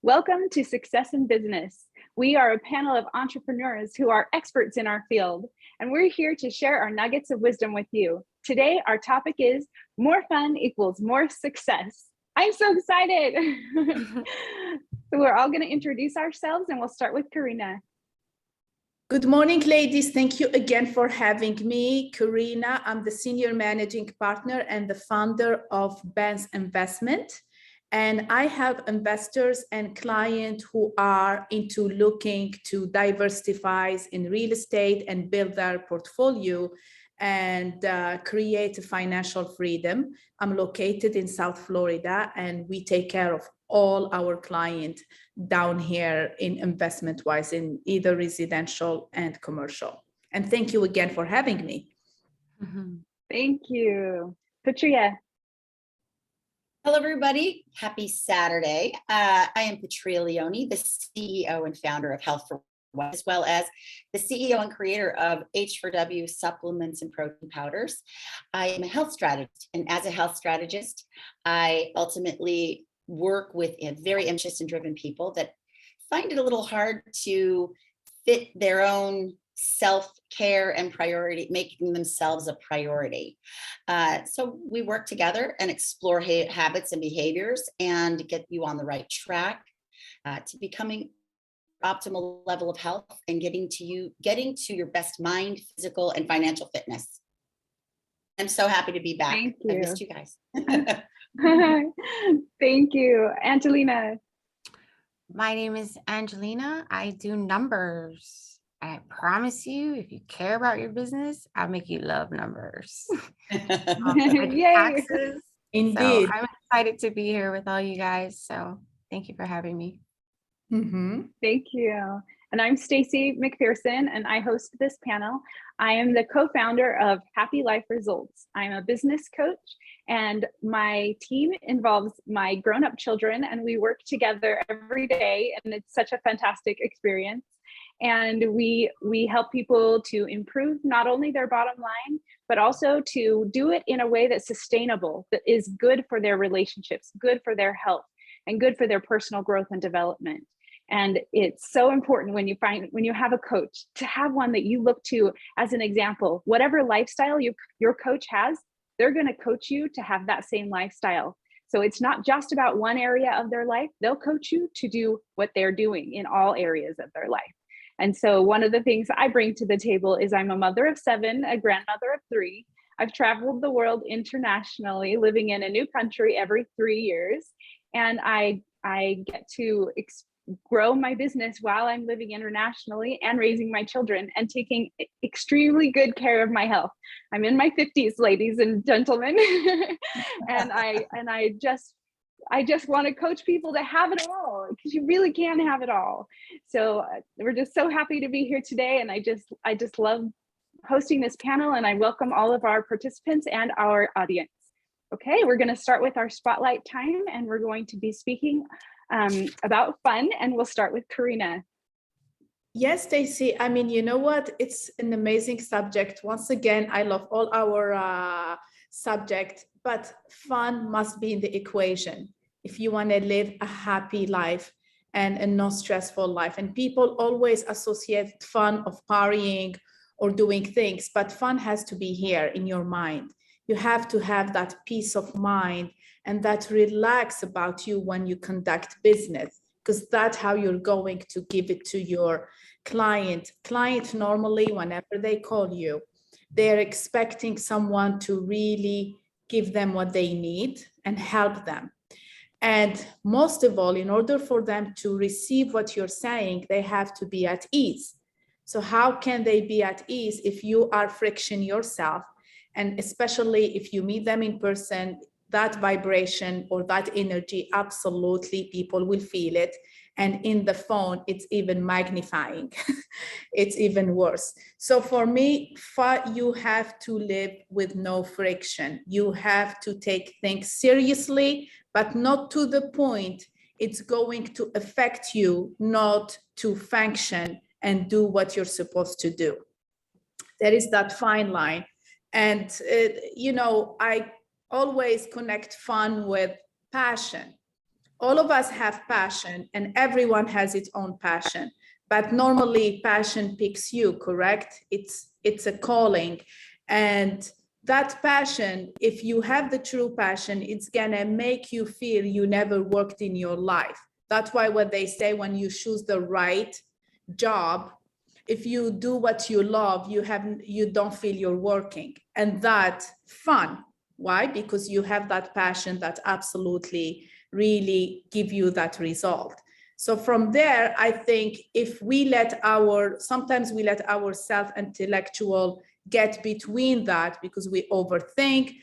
Welcome to Success in Business. We are a panel of entrepreneurs who are experts in our field, and we're here to share our nuggets of wisdom with you. Today, our topic is more fun equals more success. I'm so excited. So we're all going to introduce ourselves, and we'll start with Karina. Good morning, ladies. Thank you again for having me. Karina, I'm the Senior Managing Partner and the founder of Ben's Investment. And I have investors and clients who are into looking to diversify in real estate and build their portfolio and create financial freedom. I'm located in South Florida, and we take care of all our clients down here in investment-wise in either residential and commercial. And thank you again for having me. Thank you. Patria. Hello, everybody. Happy Saturday. I am Patria Leone, the CEO and founder of Health for One, as well as the CEO and creator of H4W supplements and protein powders. I am a health strategist, and as a health strategist, I ultimately work with very ambitious and driven people that find it a little hard to fit their own self-care and priority, making themselves a priority. So we work together and explore habits and behaviors and get you on the right track to becoming optimal level of health and getting to your best mind, physical, and financial fitness. I'm so happy to be back. Thank you. I missed you guys. Thank you. Angelina. My name is Angelina. I do numbers. I promise you, if you care about your business, I'll make you love numbers. I do taxes. Indeed. So I'm excited to be here with all you guys. So thank you for having me. Thank you. And I'm Stacy McPherson, and I host this panel. I am the co-founder of Happy Life Results. I'm a business coach, and my team involves my grown-up children, and we work together every day, and it's such a fantastic experience. And we help people to improve not only their bottom line, but also to do it in a way that's sustainable, that is good for their relationships, good for their health, and good for their personal growth and development. And it's so important when you have a coach to have one that you look to as an example. Whatever lifestyle your coach has, they're going to coach you to have that same lifestyle. So it's not just about one area of their life. They'll coach you to do what they're doing in all areas of their life. And so one of the things I bring to the table is I'm a mother of 7, a grandmother of 3. I've traveled the world internationally, living in a new country every 3 years. And I get to grow my business while I'm living internationally and raising my children and taking extremely good care of my health. I'm in my 50s, ladies and gentlemen. and I just want to coach people to have it all, because you really can have it all. So we're just so happy to be here today. And I just love hosting this panel, and I welcome all of our participants and our audience. Okay, we're going to start with our spotlight time, and we're going to be speaking about fun, and we'll start with Karina. Yes, Stacy. I mean, you know what? It's an amazing subject. Once again, I love all our subject, but fun must be in the equation if you want to live a happy life and a non-stressful life. And people always associate fun of partying or doing things, but fun has to be here in your mind. You have to have that peace of mind and that relax about you when you conduct business, because that's how you're going to give it to your client. Client normally, whenever they call you, they're expecting someone to really give them what they need and help them. And most of all, in order for them to receive what you're saying, they have to be at ease. So how can they be at ease if you are friction yourself? And especially if you meet them in person, that vibration or that energy, absolutely people will feel it. And in the phone, it's even magnifying. It's even worse. So for me, you have to live with no friction. You have to take things seriously, but not to the point it's going to affect you not to function and do what you're supposed to do. There is that fine line. And, I always connect fun with passion. all of us have passion, and everyone has its own passion. But normally passion picks you, correct? It's a calling. And that passion, if you have the true passion, it's gonna make you feel you never worked in your life. That's why what they say, when you choose the right job, if you do what you love, you don't feel you're working. And that's fun. Why? Because you have that passion that absolutely really give you that result. So from there, I think if we sometimes we let our self-intellectual get between that because we overthink,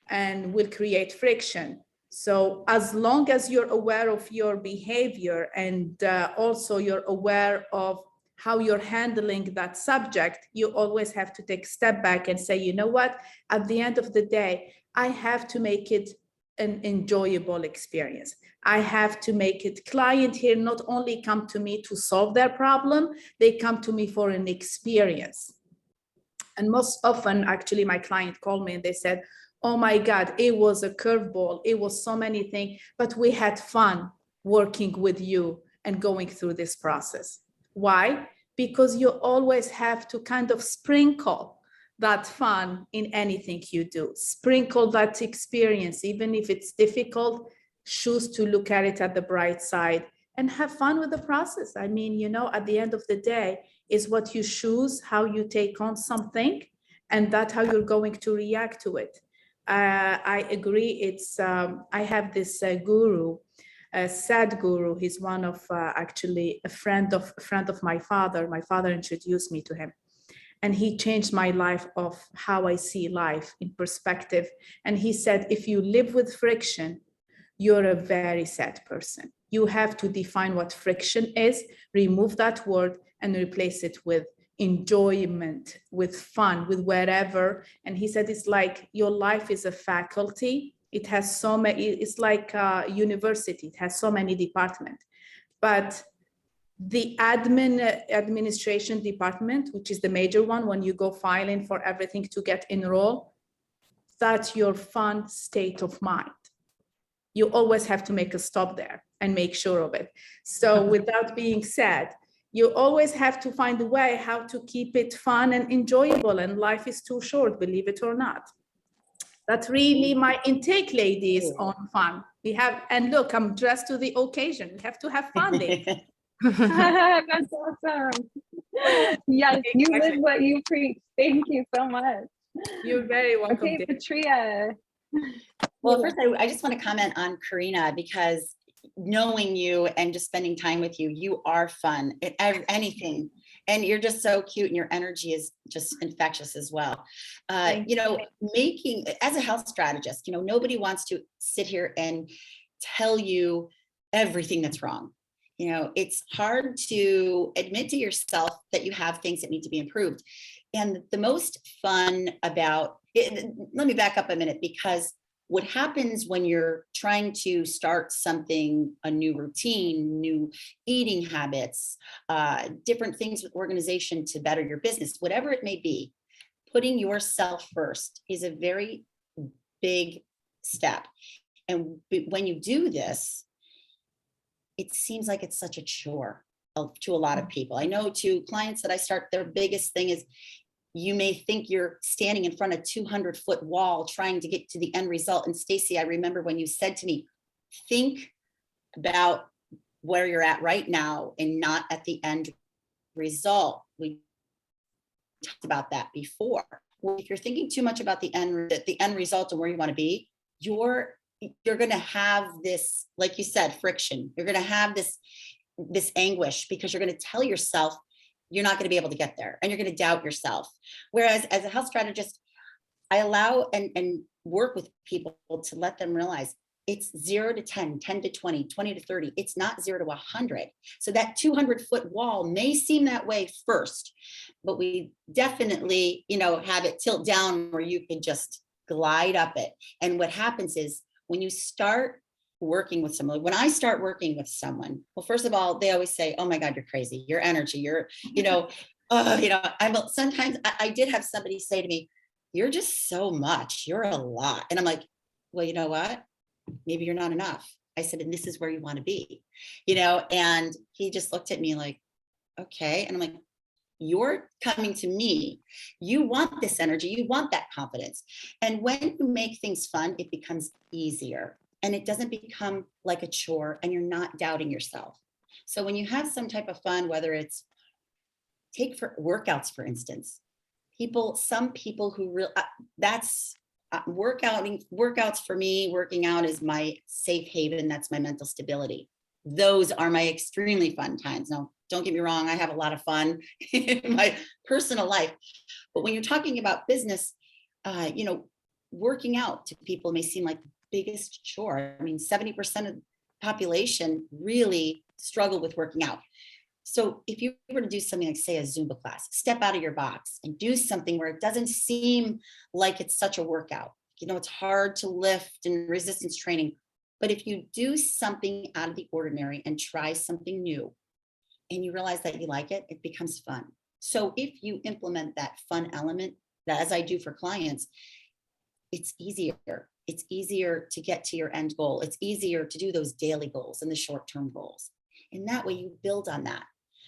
and will create friction. So as long as you're aware of your behavior and also you're aware of how you're handling that subject, you always have to take a step back and say, you know what, at the end of the day, I have to make it an enjoyable experience. I have to make it client here not only come to me to solve their problem, they come to me for an experience. And most often, actually, my client called me and they said, oh my God, it was a curveball. It was so many things, but we had fun working with you and going through this process. Why? Because you always have to kind of sprinkle that fun in anything you do. Sprinkle that experience, even if it's difficult, choose to look at it at the bright side and have fun with the process. I mean, at the end of the day, is what you choose, how you take on something, and that's how you're going to react to it. I agree. I have this guru, Sadhguru. He's one of actually a friend of my father. My father introduced me to him, and he changed my life of how I see life in perspective. And he said, if you live with friction, you're a very sad person. You have to define what friction is, remove that word, and replace it with enjoyment, with fun, with wherever. And he said, it's like your life is a faculty. It has so many, it's like a university. It has so many departments. But the administration department, which is the major one, when you go filing for everything to get enrolled, that's your fun state of mind. You always have to make a stop there and make sure of it. So with that being said, you always have to find a way how to keep it fun and enjoyable, and life is too short, believe it or not. That's really my intake, ladies, on fun. And look, I'm dressed to the occasion. We have to have fun, ladies. That's awesome. Yes, you live what you preach. Thank you so much. You're very welcome. Okay, Patria. Well, first, I just want to comment on Karina, because knowing you and just spending time with you, you are fun at anything. And you're just so cute, and your energy is just infectious as well. Making, as a health strategist, nobody wants to sit here and tell you everything that's wrong. It's hard to admit to yourself that you have things that need to be improved. And the most fun about it, let me back up a minute, because what happens when you're trying to start something, a new routine, new eating habits, different things with organization to better your business, whatever it may be, putting yourself first is a very big step. And when you do this, it seems like it's such a chore to a lot of people. I know to clients that I start, their biggest thing is, you may think you're standing in front of a 200-foot wall trying to get to the end result. And Stacey, I remember when you said to me, think about where you're at right now and not at the end result. We talked about that before. If you're thinking too much about the end result and where you want to be, you're going to have this, like you said, friction. You're going to have this anguish, because you're going to tell yourself you're not going to be able to get there, and you're going to doubt yourself. Whereas as a health strategist, I allow and work with people to let them realize it's 0 to 10, 10 to 20, 20 to 30. It's not 0 to 100. So that 200-foot wall may seem that way first, but we definitely, have it tilt down where you can just glide up it. And what happens is, when you start working with someone, when I start working with someone, well, first of all, they always say, oh my God, you're crazy. Your energy, sometimes I did have somebody say to me, you're just so much, you're a lot. And I'm like, well, you know what? maybe you're not enough. I said, and this is where you want to be, you know? And he just looked at me like, okay. And I'm like, you're coming to me. You want this energy. You want that confidence. And when you make things fun, it becomes easier and it doesn't become like a chore and you're not doubting yourself. So when you have some type of fun, whether it's take for workouts, for instance, some people who really, that's workouts for me. Working out is my safe haven. That's my mental stability. Those are my extremely fun times. Now, don't get me wrong, I have a lot of fun in my personal life. But when you're talking about business, you know, working out to people may seem like the biggest chore. I mean, 70% of the population really struggle with working out. So if you were to do something like, say, a Zumba class, step out of your box and do something where it doesn't seem like it's such a workout. You know, it's hard to lift and resistance training. But if you do something out of the ordinary and try something new and you realize that you like it, it becomes fun. So if you implement that fun element, that as I do for clients, it's easier. It's easier to get to your end goal. It's easier to do those daily goals and the short-term goals. And that way you build on that.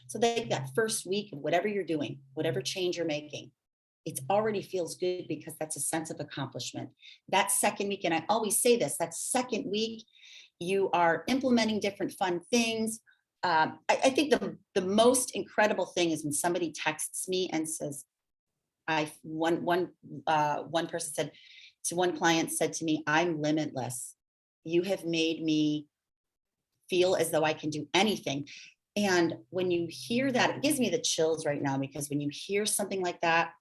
So that first week of whatever you're doing, whatever change you're making, it already feels good because that's a sense of accomplishment. That second week, and I always say this, that second week, you are implementing different fun things. I think the most incredible thing is when somebody texts me and says, one person said, to one client said to me, I'm limitless. You have made me feel as though I can do anything. And when you hear that, it gives me the chills right now, because when you hear something like that,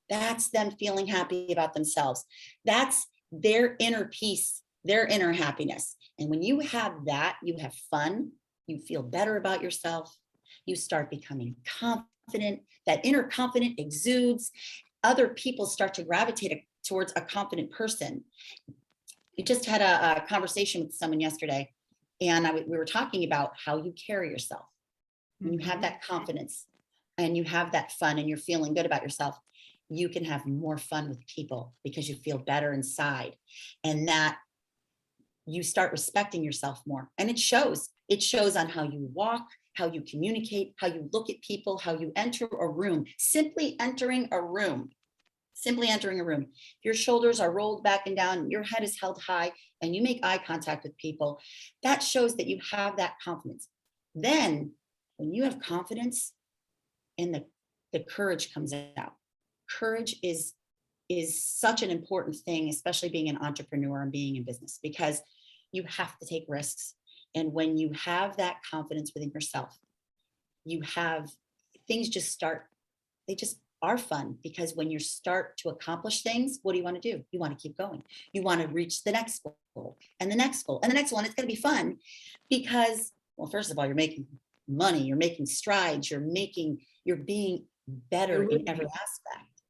that's them feeling happy about themselves. That's their inner peace, their inner happiness. And when you have that, you have fun, you feel better about yourself, you start becoming confident, that inner confidence exudes, other people start to gravitate towards a confident person. We just had a conversation with someone yesterday, and we were talking about how you carry yourself. When you have that confidence and you have that fun and you're feeling good about yourself, you can have more fun with people because you feel better inside, and that you start respecting yourself more. And it shows on how you walk, how you communicate, how you look at people, how you enter a room. Simply entering a room. If your shoulders are rolled back and down, your head is held high, and you make eye contact with people, that shows that you have that confidence. Then when you have confidence, and the courage comes out. Courage is such an important thing, especially being an entrepreneur and being in business, because you have to take risks. And when you have that confidence within yourself, you have things they just are fun, because when you start to accomplish things, what do you want to do? You want to keep going. You want to reach the next goal and the next goal and the next one. It's going to be fun because, well, first of all, you're making money, you're making strides, you're being better in every aspect,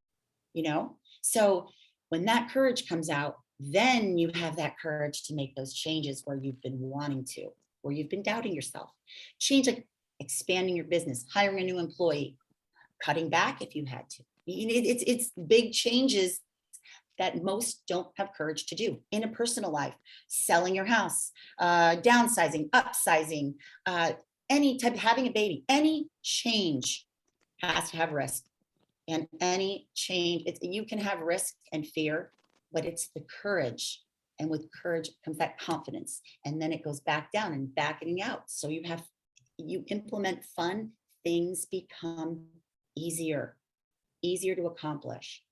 you know? So when that courage comes out, then you have that courage to make those changes where you've been wanting to, where you've been doubting yourself. Change, like expanding your business, hiring a new employee, cutting back if you had to. It's big changes that most don't have courage to do in a personal life. Selling your house, downsizing, upsizing, any type of having a baby, any change has to have risk. And any change, you can have risk and fear, but it's the courage. And with courage comes that confidence. And then it goes back down and backing out. So you implement fun, things become easier to accomplish.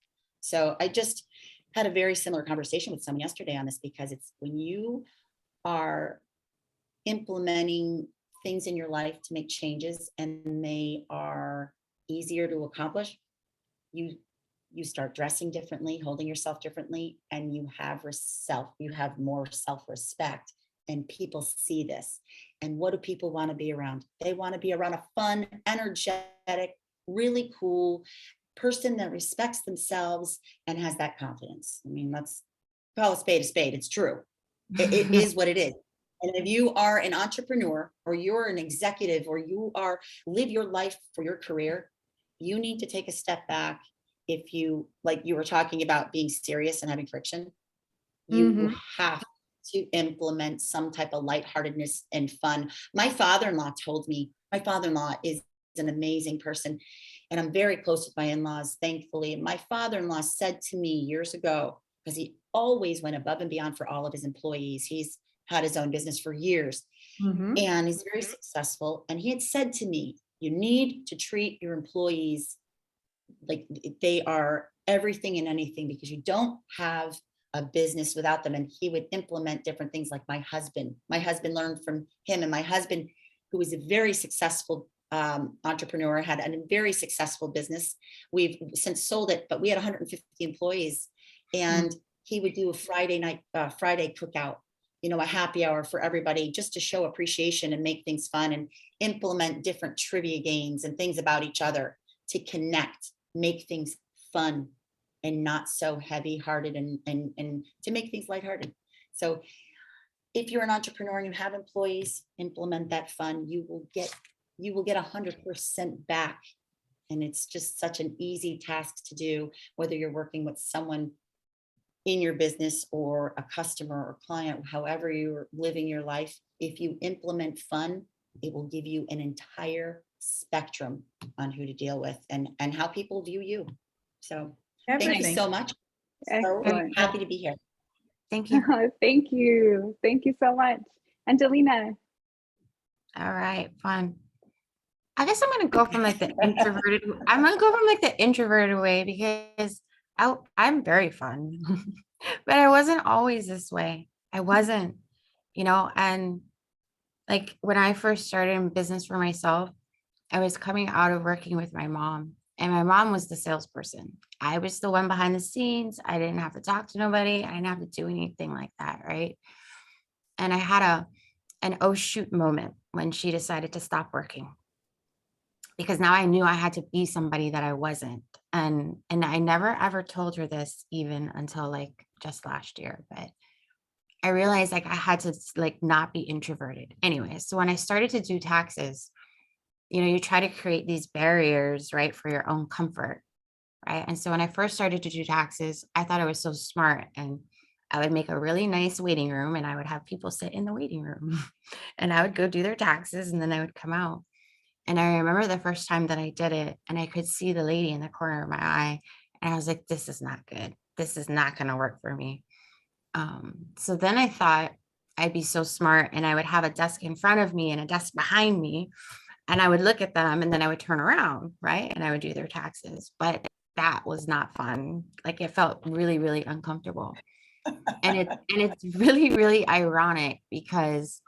So I just had a very similar conversation with someone yesterday on this, because it's when you are implementing things in your life to make changes and they are easier to accomplish, you start dressing differently, holding yourself differently, and you have more self-respect, and people see this. And what do people want to be around? They want to be around a fun, energetic, really cool person that respects themselves and has that confidence. I mean, let's call a spade a spade. It's true. It is what it is. And if you are an entrepreneur, or you're an executive, or live your life for your career, you need to take a step back. If you, like you were talking about being serious and having friction, you have to implement some type of lightheartedness and fun. My father-in-law is an amazing person, and I'm very close with my in-laws, thankfully. My father-in-law said to me years ago, because he always went above and beyond for all of his employees. He's had his own business for years, and he's very successful. And he had said to me, you need to treat your employees like they are everything and anything, because you don't have a business without them. And he would implement different things, like my husband learned from him. And my husband, who is a very successful entrepreneur, had a very successful business. We've since sold it, but we had 150 employees, and he would do a Friday cookout, a happy hour for everybody, just to show appreciation and make things fun, and implement different trivia games and things about each other to connect, make things fun and not so heavy hearted, and to make things lighthearted. So if you're an entrepreneur and you have employees, implement that fun. You will get 100% back. And it's just such an easy task to do, whether you're working with someone in your business or a customer or client, however you're living your life. If you implement fun, it will give you an entire spectrum on who to deal with and how people view you. So thank you so much. So happy to be here. Thank you. Thank you. Thank you so much. Angelina. All right, fun. I guess I'm gonna go from like the introverted. I'm gonna go from like the introverted way, because I'm very fun, but I wasn't always this way. I wasn't, and like when I first started in business for myself, I was coming out of working with my mom, and my mom was the salesperson. I was the one behind the scenes. I didn't have to talk to nobody. I didn't have to do anything like that, right? And I had an oh shoot moment when she decided to stop working, because now I knew I had to be somebody that I wasn't. And I never ever told her this even until like just last year, but I realized like I had to like not be introverted anyway. So when I started to do taxes, you try to create these barriers, right, for your own comfort, right? And so when I first started to do taxes, I thought I was so smart, and I would make a really nice waiting room, and I would have people sit in the waiting room and I would go do their taxes, and then I would come out. And I remember the first time that I did it, and I could see the lady in the corner of my eye, and I was like, this is not good. This is not going to work for me. So then I thought I'd be so smart, and I would have a desk in front of me and a desk behind me, and I would look at them, and then I would turn around, right? And I would do their taxes. But that was not fun. Like it felt really, really uncomfortable. And it's really, really ironic, because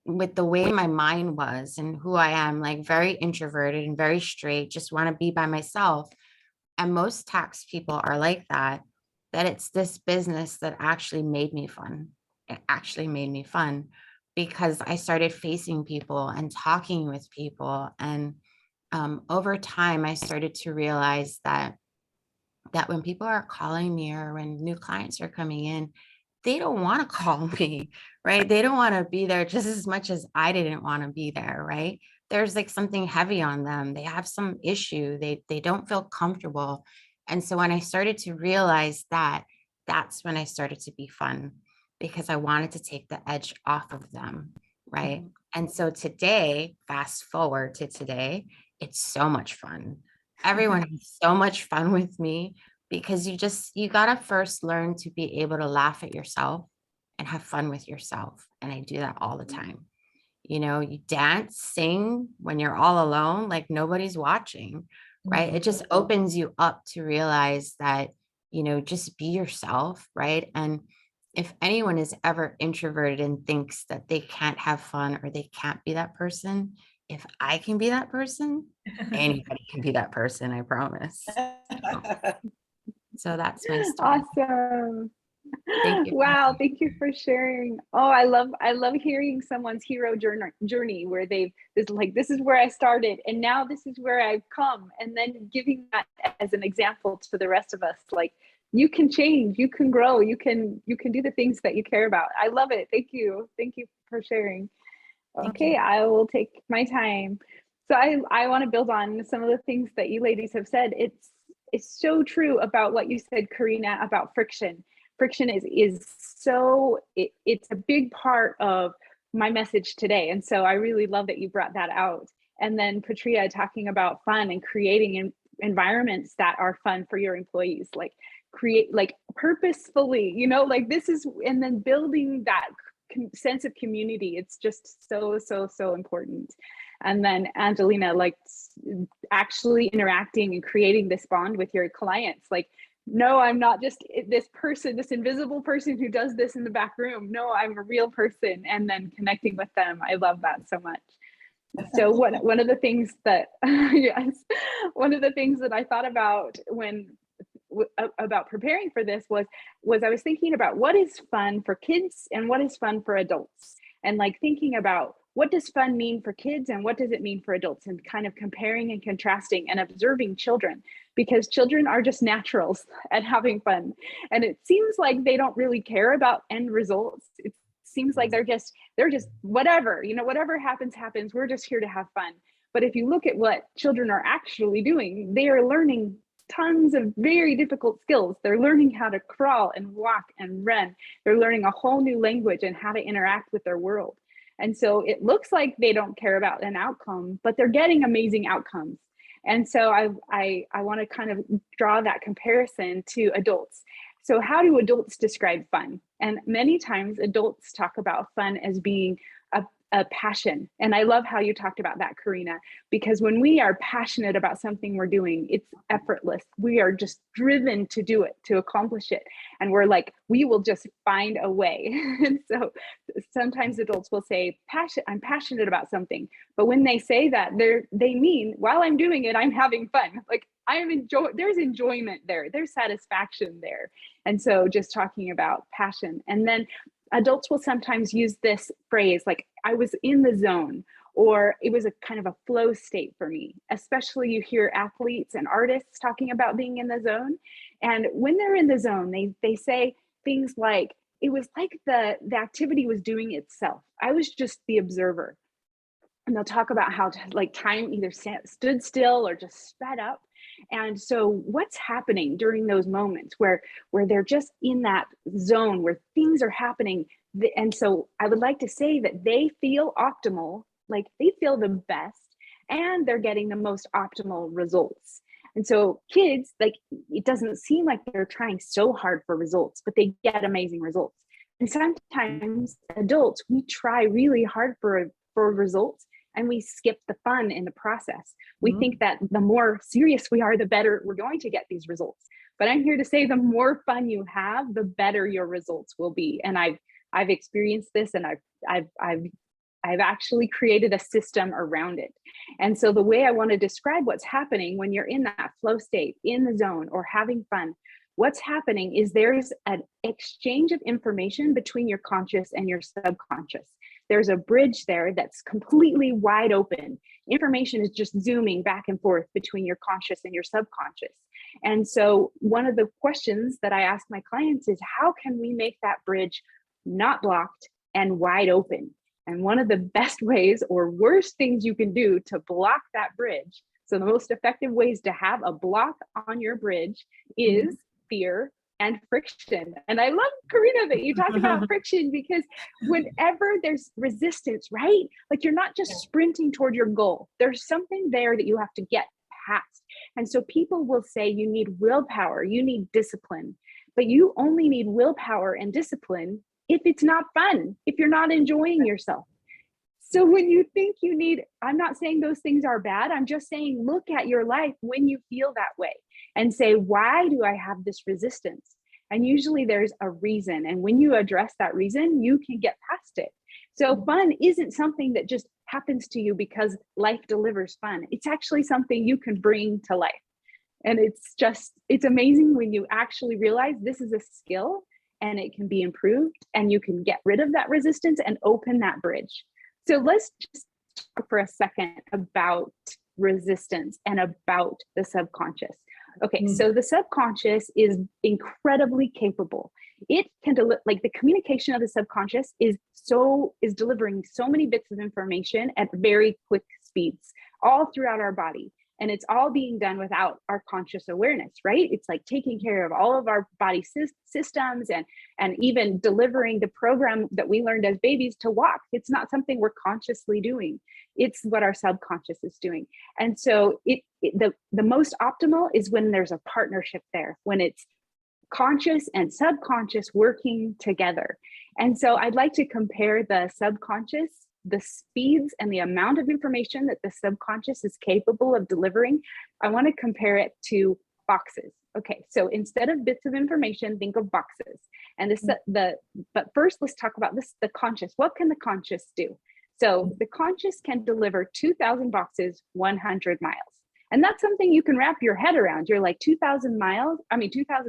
with the way my mind was and who I am, like very introverted and very straight, just want to be by myself. And most tax people are like that it's this business that actually made me fun. It actually made me fun, because I started facing people and talking with people. And over time, I started to realize that when people are calling me, or when new clients are coming in, they don't want to call me, right? They don't want to be there just as much as I didn't want to be there, right? There's like something heavy on them. They have some issue. They don't feel comfortable. And so when I started to realize that, that's when I started to be fun, because I wanted to take the edge off of them, right? And so today, fast forward to today, it's so much fun. Everyone has so much fun with me, because you got to first learn to be able to laugh at yourself and have fun with yourself. And I do that all the time. You dance, sing when you're all alone, like nobody's watching, right? It just opens you up to realize that, just be yourself, right? And if anyone is ever introverted and thinks that they can't have fun or they can't be that person, if I can be that person, anybody can be that person, I promise. So that's my story. Awesome. Thank you. Wow, thank you for sharing. Oh, I love hearing someone's hero journey where this is where I started and now this is where I've come, and then giving that as an example to the rest of us, like you can change, you can grow, you can do the things that you care about. I love it. Thank you for sharing. Okay, I will take my time. So I want to build on some of the things that you ladies have said. It's so true about what you said, Karina, about friction. friction is so, it's a big part of my message today. And so I really love that you brought that out. And then Patria talking about fun and creating environments that are fun for your employees, like create, like purposefully, you know, like this is, and then building that sense of community. It's just so, so, so important. And then Angelina, like actually interacting and creating this bond with your clients. Like, no, I'm not just this person, this invisible person who does this in the back room. No, I'm a real person, and then connecting with them. I love that so much. So one of the things that, yes, one of the things that I thought about about preparing for this was I was thinking about what is fun for kids and what is fun for adults, and like thinking about what does fun mean for kids and what does it mean for adults, and kind of comparing and contrasting and observing children, because children are just naturals at having fun. And it seems like they don't really care about end results. It seems like they're just whatever, you know, whatever happens, we're just here to have fun. But if you look at what children are actually doing, they are learning tons of very difficult skills. They're learning how to crawl and walk and run. They're learning a whole new language and how to interact with their world. And so it looks like they don't care about an outcome, but they're getting amazing outcomes. And so I want to kind of draw that comparison to adults. So how do adults describe fun? And many times adults talk about fun as being a passion. And I love how you talked about that, Karina, because when we are passionate about something we're doing, it's effortless. We are just driven to do it, to accomplish it. And we're like, we will just find a way. And so sometimes adults will say, I'm passionate about something. But when they say that, they mean, while I'm doing it, I'm having fun. Like there's enjoyment there, there's satisfaction there. And so just talking about passion. And then adults will sometimes use this phrase, like, I was in the zone, or it was a kind of a flow state for me. Especially you hear athletes and artists talking about being in the zone. And when they're in the zone, they say things like, it was like the activity was doing itself. I was just the observer. And they'll talk about how like time either stood still or just sped up. And so what's happening during those moments where they're just in that zone where things are happening? And so I would like to say that they feel optimal, like they feel the best, and they're getting the most optimal results. And so kids, like, it doesn't seem like they're trying so hard for results, but they get amazing results. And sometimes adults, we try really hard for results, and we skip the fun in the process. We think that the more serious we are, the better we're going to get these results. But I'm here to say the more fun you have, the better your results will be. And I've experienced this, and I've actually created a system around it. And so the way I want to describe what's happening when you're in that flow state, in the zone, or having fun, what's happening is there's an exchange of information between your conscious and your subconscious. There's a bridge there that's completely wide open. Information is just zooming back and forth between your conscious and your subconscious. And so one of the questions that I ask my clients is, how can we make that bridge not blocked and wide open? And one of the best ways or worst things you can do to block that bridge, so the most effective ways to have a block on your bridge, is fear and friction. And I love, Karina, that you talk about friction, because whenever there's resistance, right? Like, you're not just sprinting toward your goal. There's something there that you have to get past. And so people will say you need willpower, you need discipline, but you only need willpower and discipline if it's not fun, if you're not enjoying yourself. So when you think you need, I'm not saying those things are bad. I'm just saying, look at your life when you feel that way and say, why do I have this resistance? And usually there's a reason. And when you address that reason, you can get past it. So fun isn't something that just happens to you because life delivers fun. It's actually something you can bring to life. And it's amazing when you actually realize this is a skill and it can be improved, and you can get rid of that resistance and open that bridge. So let's just talk for a second about resistance and about the subconscious. Okay, so the subconscious is incredibly capable. It can like the communication of the subconscious is delivering so many bits of information at very quick speeds all throughout our body. And it's all being done without our conscious awareness, right? It's like taking care of all of our body systems and even delivering the program that we learned as babies to walk. It's not something we're consciously doing. It's what our subconscious is doing. And so the most optimal is when there's a partnership there, when it's conscious and subconscious working together. And so I'd like to compare the subconscious, the speeds and the amount of information that the subconscious is capable of delivering. I want to compare it to boxes. Okay, so instead of bits of information, think of boxes. And but first let's talk about the conscious. What can the conscious do? So the conscious can deliver 2,000 boxes, 100 miles. And that's something you can wrap your head around. You're like 2,000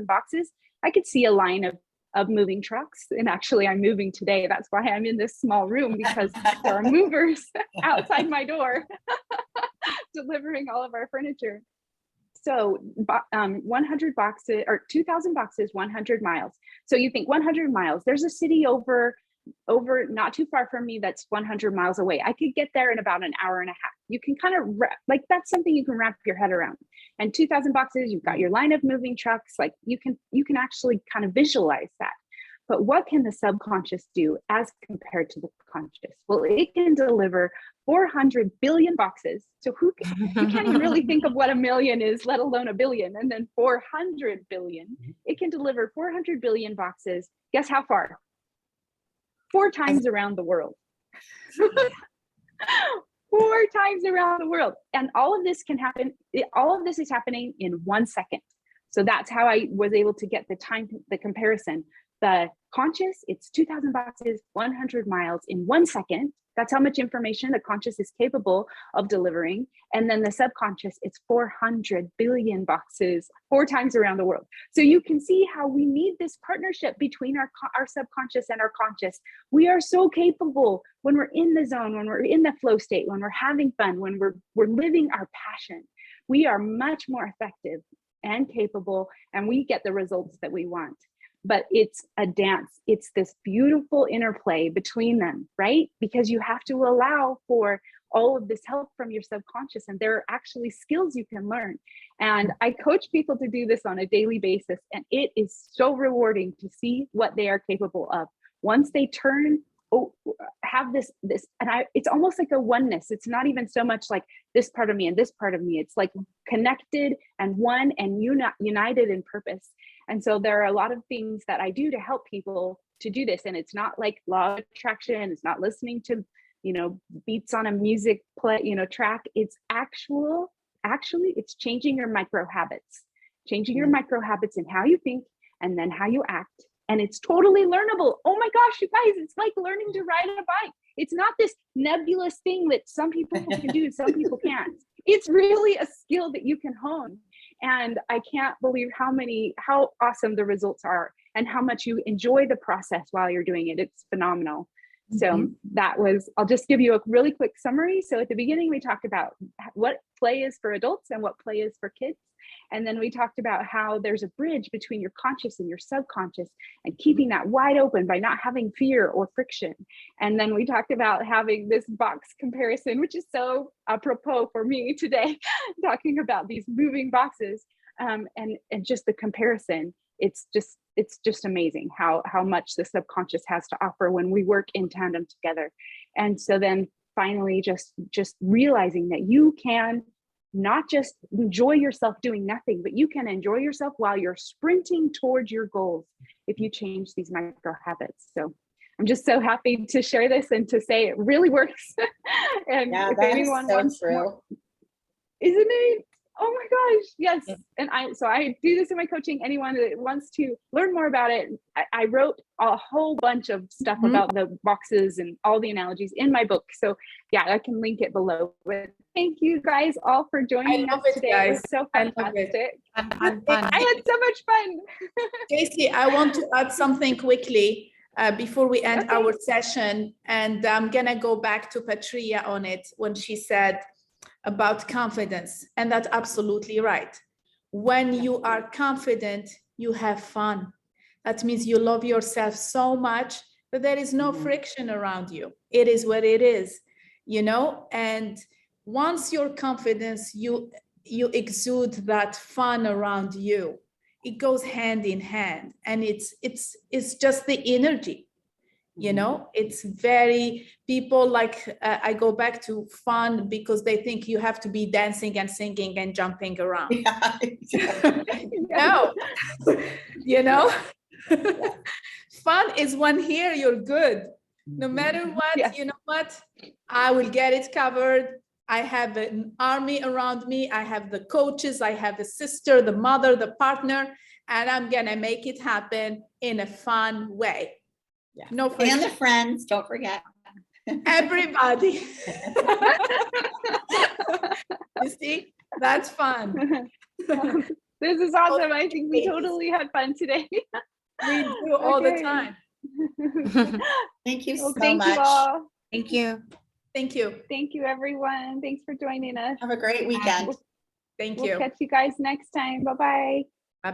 boxes. I could see a line of moving trucks. And actually I'm moving today. That's why I'm in this small room, because there are movers outside my door delivering all of our furniture. So 100 boxes or 2,000 boxes, 100 miles. So you think 100 miles, there's a city over not too far from me that's 100 miles away. I could get there in about an hour and a half. You can kind of like, that's something you can wrap your head around. And 2,000 boxes, you've got your line of moving trucks. Like you can actually kind of visualize that. But what can the subconscious do as compared to the conscious? Well, it can deliver 400 billion boxes. So you can't even really think of what a million is, let alone a billion. And then 400 billion. It can deliver 400 billion boxes. Guess how far? 4 times around the world. 4 times around the world. And all of this can happen. All of this is happening in 1 second. So that's how I was able to get the comparison. The conscious, it's 2,000 boxes, 100 miles in 1 second. That's how much information the conscious is capable of delivering. And then the subconscious, it's 400 billion boxes, 4 times around the world. So you can see how we need this partnership between our subconscious and our conscious. We are so capable when we're in the zone, when we're in the flow state, when we're having fun, when we're living our passion. We are much more effective and capable, and we get the results that we want. But it's a dance. It's this beautiful interplay between them, right? Because you have to allow for all of this help from your subconscious, and there are actually skills you can learn. And I coach people to do this on a daily basis, and it is so rewarding to see what they are capable of. Once they have this, and it's almost like a oneness. It's not even so much like this part of me and this part of me. It's like connected and one and united in purpose. And so there are a lot of things that I do to help people to do this. And it's not like law of attraction. It's not listening to, beats on a music play, track. It's actually, it's changing your micro habits in how you think and then how you act. And it's totally learnable. Oh my gosh, you guys, it's like learning to ride a bike. It's not this nebulous thing that some people can do, some people can't. It's really a skill that you can hone. And I can't believe how awesome the results are and how much you enjoy the process while you're doing it. It's phenomenal. So I'll just give you a really quick summary. So at the beginning, we talked about what play is for adults and what play is for kids. And then we talked about how there's a bridge between your conscious and your subconscious and keeping that wide open by not having fear or friction. And then we talked about having this box comparison, which is so apropos for me today, talking about these moving boxes and just the comparison. It's just amazing how much the subconscious has to offer when we work in tandem together. And so then finally, just realizing that you can not just enjoy yourself doing nothing, but you can enjoy yourself while you're sprinting towards your goals if you change these micro habits. So I'm just so happy to share this and to say it really works. And yeah, if that anyone is so wants true. more, isn't it? Oh my gosh, yes. And I do this in my coaching. Anyone that wants to learn more about it, I wrote a whole bunch of stuff about the boxes and all the analogies in my book. So yeah, I can link it below. But thank you guys all for joining us today. Guys. It was so fantastic. Fun. I had so much fun. Casey, I want to add something quickly before we end our session. And I'm gonna go back to Patria on it when she said about confidence, and that's absolutely right. When you are confident, you have fun. That means you love yourself so much that there is no friction around you. It is what it is, and once your confidence, you exude that fun around you. It goes hand in hand, and it's just the energy, you know. It's very, people like, I go back to fun because they think you have to be dancing and singing and jumping around. Yeah, exactly. No, you know, fun is when here you're good. No matter what, Yes. you know what, I will get it covered. I have an army around me. I have the coaches, I have the sister, the mother, the partner, and I'm gonna make it happen in a fun way. Yeah. No And friction. the friends, don't forget. Everybody. You see, that's fun. This is awesome. I think we totally had fun today. We do all the Okay. time. Thank you Well, so thank much. you all. Thank you. Thank you. Thank you, everyone. Thanks for joining us. Have a great weekend. Thank We'll you. catch you guys next time. Bye-bye.